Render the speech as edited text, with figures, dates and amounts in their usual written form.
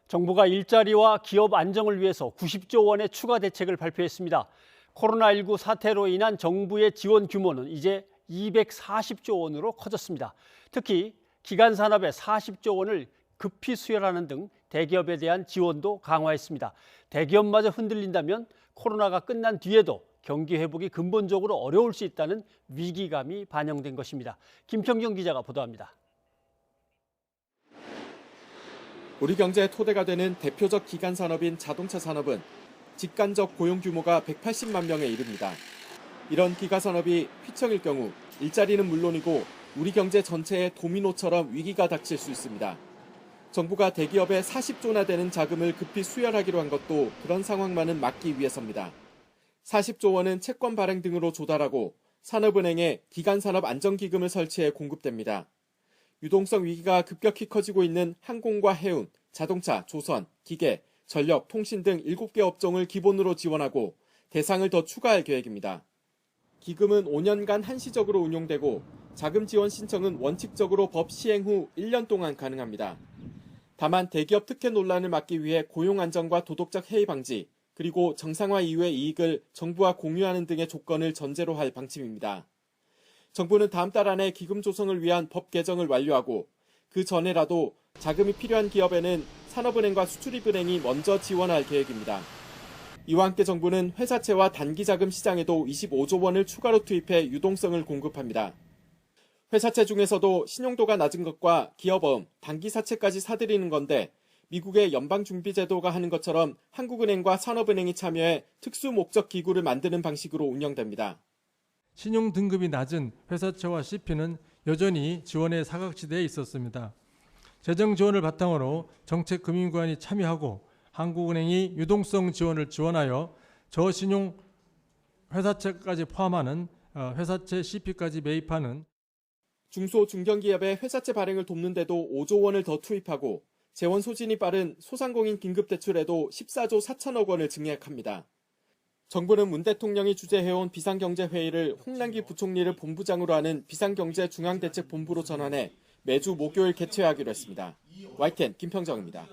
정부가 일자리와 기업 안정을 위해서 90조 원의 추가 대책을 발표했습니다. 코로나19 사태로 인한 정부의 지원 규모는 이제 240조 원으로 커졌습니다. 특히 기간 산업에 40조 원을 급히 수혈하는 등 대기업에 대한 지원도 강화했습니다. 대기업마저 흔들린다면 코로나가 끝난 뒤에도 경기 회복이 근본적으로 어려울 수 있다는 위기감이 반영된 것입니다. 김평경 기자가 보도합니다. 우리 경제의 토대가 되는 대표적 기간 산업인 자동차 산업은 직간접 고용 규모가 180만 명에 이릅니다. 이런 기가 산업이 휘청일 경우 일자리는 물론이고 우리 경제 전체의 도미노처럼 위기가 닥칠 수 있습니다. 정부가 대기업에 40조나 되는 자금을 급히 수혈하기로 한 것도 그런 상황만은 막기 위해서입니다. 40조 원은 채권 발행 등으로 조달하고 산업은행에 기간산업 안정기금을 설치해 공급됩니다. 유동성 위기가 급격히 커지고 있는 항공과 해운, 자동차, 조선, 기계, 전력, 통신 등 7개 업종을 기본으로 지원하고 대상을 더 추가할 계획입니다. 기금은 5년간 한시적으로 운용되고 자금 지원 신청은 원칙적으로 법 시행 후 1년 동안 가능합니다. 다만 대기업 특혜 논란을 막기 위해 고용 안정과 도덕적 해이 방지, 그리고 정상화 이후의 이익을 정부와 공유하는 등의 조건을 전제로 할 방침입니다. 정부는 다음 달 안에 기금 조성을 위한 법 개정을 완료하고 그 전에라도 자금이 필요한 기업에는 산업은행과 수출입은행이 먼저 지원할 계획입니다. 이와 함께 정부는 회사채와 단기자금 시장에도 25조 원을 추가로 투입해 유동성을 공급합니다. 회사채 중에서도 신용도가 낮은 것과 기업어음, 단기사채까지 사들이는 건데 미국의 연방준비제도가 하는 것처럼 한국은행과 산업은행이 참여해 특수목적 기구를 만드는 방식으로 운영됩니다. 신용 등급이 낮은 회사채와 CP는 여전히 지원의 사각지대에 있었습니다. 재정 지원을 바탕으로 정책금융기관이 참여하고 한국은행이 유동성 지원을 지원하여 저신용 회사채까지 포함하는 회사채 CP까지 매입하는 중소 중견기업의 회사채 발행을 돕는 데도 5조 원을 더 투입하고 재원 소진이 빠른 소상공인 긴급대출에도 14조 4천억 원을 증액합니다. 정부는 문 대통령이 주재해온 비상경제회의를 홍남기 부총리를 본부장으로 하는 비상경제중앙대책본부로 전환해 매주 목요일 개최하기로 했습니다. YTN 김평정입니다.